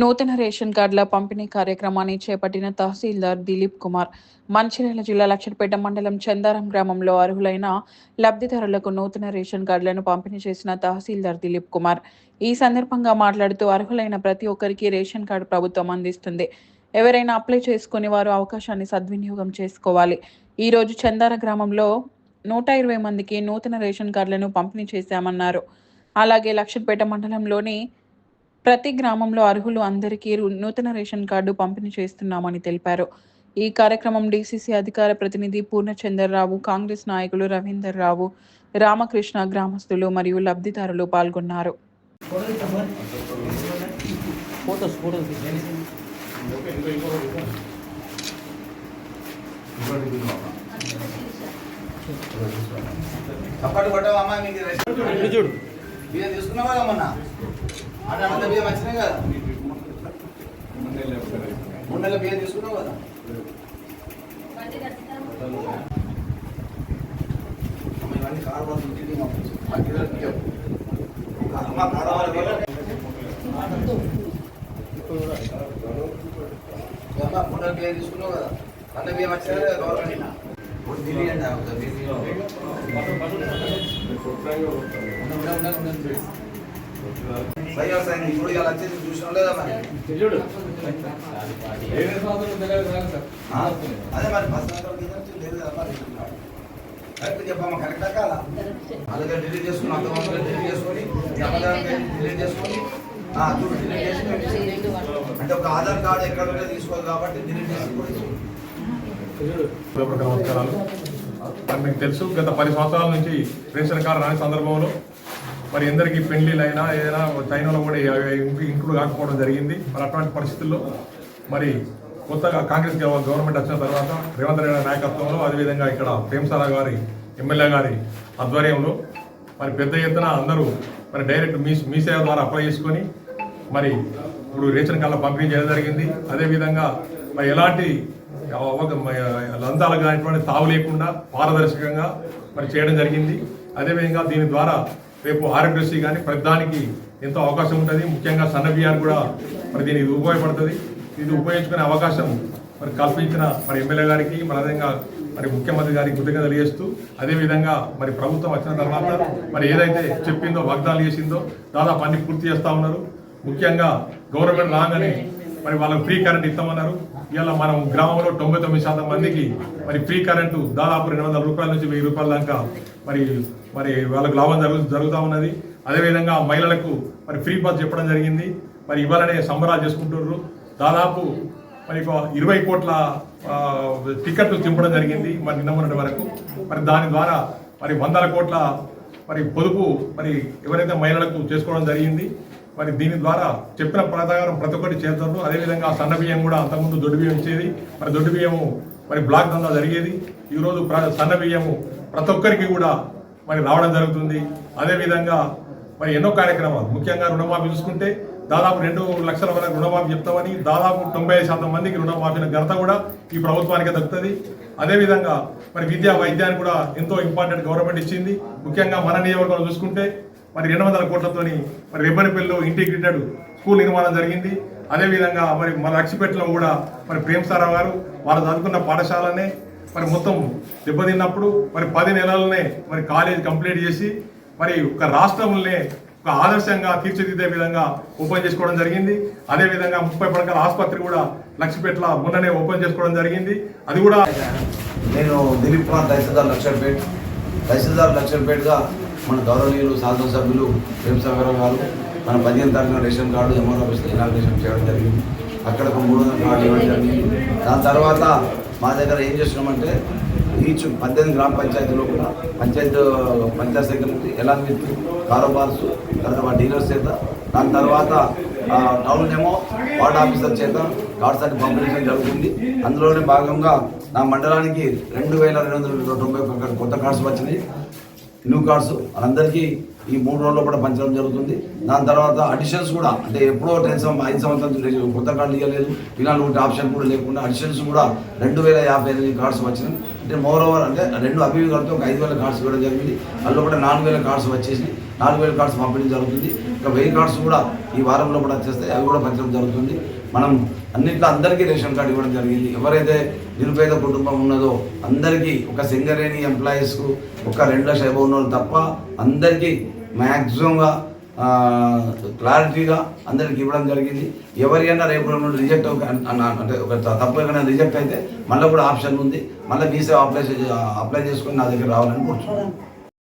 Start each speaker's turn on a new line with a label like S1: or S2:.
S1: నూతన రేషన్ కార్డుల పంపిణీ కార్యక్రమాన్ని చేపట్టిన తహసీల్దార్ దిలీప్ కుమార్ మంచిర్యాల జిల్లా లక్షపేట మండలం చందారం గ్రామంలో అర్హులైన లబ్ధిదారులకు నూతన రేషన్ కార్డులను పంపిణీ చేసిన తహసీల్దార్ దిలీప్ కుమార్ ఈ సందర్భంగా మాట్లాడుతూ అర్హులైన ప్రతి ఒక్కరికి రేషన్ కార్డు ప్రభుత్వం అందిస్తుంది. ఎవరైనా అప్లై చేసుకుని వారు అవకాశాన్ని సద్వినియోగం చేసుకోవాలి. ఈ రోజు చందార గ్రామంలో 120 మందికి నూతన రేషన్ కార్డులను పంపిణీ చేశామన్నారు. అలాగే లక్షపేట మండలంలోని ప్రతి గ్రామంలో అర్హులు అందరికీ నూతన రేషన్ కార్డు పంపిణీ చేస్తున్నామని తెలిపారు. ఈ కార్యక్రమం డీసీసీ అధికార ప్రతినిధి పూర్ణచంద్రరావు, కాంగ్రెస్ నాయకులు రవీందర్ రావు, రామకృష్ణ, గ్రామస్తులు మరియు లబ్ధిదారులు పాల్గొన్నారు.
S2: అంటే బియ్యం వచ్చినాయి కదా, 3 నెలల బియ్యం తీసుకున్నావు కదా. ఇవన్నీ కారవాళ్ళు ఇంటికి పంపించు. బియ్యం అమ్మ కారవాళ్ళ 3 నెలల బియ్యం తీసుకున్నావు కదా, అన్న బియ్యం వచ్చినాయి కదా గవర్నమెంట్. ఢిల్లీ అంటే ఇప్పుడు ఇలా వచ్చేసి చూసిన లేదా మరి అదే మరి బస్ లేదు కదా మరి కరెక్ట్ చెప్పమ్మా, కరెక్టా కాదా? అలాగే డిలీట్ చేసుకుని అంతమంది డిలీట్ చేసుకొని డిలీట్ చేసుకొని డిలీట్ చేసుకొని అంటే ఒక ఆధార్ కార్డు ఎక్కడ ఉంటే తీసుకోవాలి కాబట్టి డిలీట్ చేసుకొని.
S3: నమస్కారాలు. మీకు తెలుసు, గత 10 సంవత్సరాల నుంచి రేషన్ కార్డు రాని సందర్భంలో మరి ఎందరికీ పెళ్లిళ్ళు అయినా ఏదైనా చైనాలో కూడా ఇంక్లూడ్ కాకపోవడం జరిగింది. మరి అటువంటి పరిస్థితుల్లో మరి కొత్తగా కాంగ్రెస్ గవర్నమెంట్ వచ్చిన తర్వాత రేవంత్ రెడ్డి నాయకత్వంలో, అదేవిధంగా ఇక్కడ ప్రేమసారా గారి ఎమ్మెల్యే గారి ఆధ్వర్యంలో మరి పెద్ద ఎత్తున అందరూ మరి డైరెక్ట్ మీ సేవ ద్వారా అప్లై చేసుకొని మరి ఇప్పుడు రేషన్ కార్డుల పంపిణీ చేయడం జరిగింది. అదేవిధంగా మరి ఎలాంటి లంచాలు కానిటువంటి తావు లేకుండా పారదర్శకంగా మరి చేయడం జరిగింది. అదేవిధంగా దీని ద్వారా రేపు ఆరోగ్యశ్రీ కానీ ప్రతిదానికి ఎంతో అవకాశం ఉంటుంది. ముఖ్యంగా సన్న బియ్యాలు కూడా మరి దీనికి ఉపయోగపడుతుంది. ఇది ఉపయోగించుకునే అవకాశం మరి కల్పించిన మరి ఎమ్మెల్యే గారికి, మరి అదేవిధంగా మరి ముఖ్యమంత్రి గారికి కృతజ్ఞతలు తెలియజేస్తూ, అదేవిధంగా మరి ప్రభుత్వం వచ్చిన తర్వాత మరి ఏదైతే చెప్పిందో, వాగ్దానాలు చేసిందో దాదాపు అన్ని పూర్తి చేస్తూ ఉన్నారు. ముఖ్యంగా గవర్నమెంట్ రాగానే మరి వాళ్ళకి ఫ్రీ కరెంట్ ఇస్తామన్నారు. ఇవాళ మనం గ్రామంలో 99% మందికి మరి ఫ్రీ కరెంటు దాదాపు 200 రూపాయల నుంచి 1000 రూపాయల దాకా మరి వాళ్ళకు లాభం జరుగుతూ ఉన్నది. అదేవిధంగా మహిళలకు మరి ఫ్రీ బస్ చెప్పడం జరిగింది. మరి ఇవాళనే సంబరాలు చేసుకుంటున్నారు. దాదాపు మరి 20 కోట్ల టికెట్లు చింపడం జరిగింది మరి నిన్న మొన్నటి వరకు. మరి దాని ద్వారా మరి 100 కోట్ల మరి పొదుపు మరి ఎవరైతే మహిళలకు చేసుకోవడం జరిగింది. మరి దీని ద్వారా చెప్పిన ప్రకారం ప్రతి ఒక్కటి చేస్తారు. అదేవిధంగా సన్న బియ్యం కూడా అంతకుముందు దొడ్డు బియ్యం ఇచ్చేది, మరి దొడ్డు బియ్యము మరి బ్లాక్ దందా జరిగేది. ఈరోజు సన్న బియ్యము ప్రతి ఒక్కరికి కూడా మరి రావడం జరుగుతుంది. అదేవిధంగా మరి ఎన్నో కార్యక్రమాలు, ముఖ్యంగా రుణమాఫీ చూసుకుంటే దాదాపు 2 లక్షల వరకు రుణమాఫీ చెప్తామని దాదాపు 95% మందికి రుణమాఫీ ఘనత కూడా ఈ ప్రభుత్వానికి దక్కుతుంది. అదేవిధంగా మరి వైద్యాన్ని కూడా ఎంతో ఇంపార్టెంట్ గవర్నమెంట్ ఇచ్చింది. ముఖ్యంగా మన నియోజకవర్గంలో చూసుకుంటే మరి 200 కోట్లతోని మరి రెబ్బనిపల్లిలో ఇంటిగ్రేటెడ్ స్కూల్ నిర్మాణం జరిగింది. అదేవిధంగా మరి మన లక్షపేటలో కూడా మరి ప్రేమసారా గారు వాళ్ళు చదువుకున్న పాఠశాలనే మరి మొత్తం దెబ్బతిన్నప్పుడు మరి 10 నెలలనే మరి కాలేజ్ కంప్లీట్ చేసి మరి ఒక రాష్ట్రంలోనే ఒక ఆదర్శంగా తీర్చిదిద్దే విధంగా ఓపెన్ చేసుకోవడం జరిగింది. అదేవిధంగా 30 పడకల ఆసుపత్రి కూడా లక్షపేటలో మొన్ననే ఓపెన్ చేసుకోవడం జరిగింది. అది కూడా
S2: నేను దిలీప్ కుమార్ తహసీల్దార్ లక్షపేటగా మన గౌరవనీయులు శాసనసభ్యులు ప్రేమసాగర్ గారు మన 15వ తారీఖున రేషన్ కార్డు ఎంఆర్ ఆఫీస్లో ఇనాగ్రేషన్ చేయడం జరిగింది. అక్కడ ఒక 300 కార్డు ఇవ్వడం జరిగింది. దాని తర్వాత మా దగ్గర ఏం చేస్తున్నామంటే ఈచ్ 18 గ్రామ పంచాయతీలో కూడా పంచాయతీ సెక్రటరీ, ఎలాంటి కారోబార్స్, తర్వాత డీలర్స్ చేత, దాని తర్వాత టౌన్ ఏమో వార్డ్ ఆఫీసర్ చేత కార్డ్స్ అన్ని పంపిణీ జరుగుతుంది. అందులోనే భాగంగా నా మండలానికి 2291 కొత్త కార్డ్స్ వచ్చినాయి, న్యూ కార్డ్స్. అందరికీ ఈ 3 రోజుల్లో కూడా పంచడం జరుగుతుంది. దాని తర్వాత అడిషన్స్ కూడా అంటే ఎప్పుడో 5 సంవత్సరాలు కొత్త కార్డులు ఇవ్వలేదు, ఫినాల్ ఒకటి ఆప్షన్ కూడా లేకుండా అడిషన్స్ కూడా 2058 కార్డ్స్ వచ్చినాయి. అంటే మోర్ ఓవర్ అంటే 2 అభివృద్ధి కలిపితే ఒక 5000 కార్డ్స్ ఇవ్వడం జరిగింది. అందులో కూడా 4000 కార్డ్స్ వచ్చేసి 4000 కార్డ్స్ పంపిణీ జరుగుతుంది. ఇంకా 1000 కార్డ్స్ కూడా ఈ వారంలో కూడా వచ్చేస్తాయి, అవి కూడా పంచడం జరుగుతుంది. మనం అన్నింటిలో అందరికీ రేషన్ కార్డు ఇవ్వడం జరిగింది. ఎవరైతే నిరుపేద కుటుంబం ఉన్నదో అందరికీ, ఒక సింగరేణి ఎంప్లాయీస్కు ఒక 2 లక్షల అబౌవ్ ఉన్న వాళ్ళు తప్ప అందరికీ మ్యాక్సిమంగా క్లారిటీగా అందరికి ఇవ్వడం జరిగింది. ఎవరైనా రేపు రిజెక్ట్ అంటే ఒక తప్పు ఏమైనా రిజెక్ట్ అయితే మళ్ళీ కూడా ఆప్షన్ ఉంది, మళ్ళీ వీసా అప్లై చేసుకొని నా దగ్గర రావాలని కూర్చున్నాను.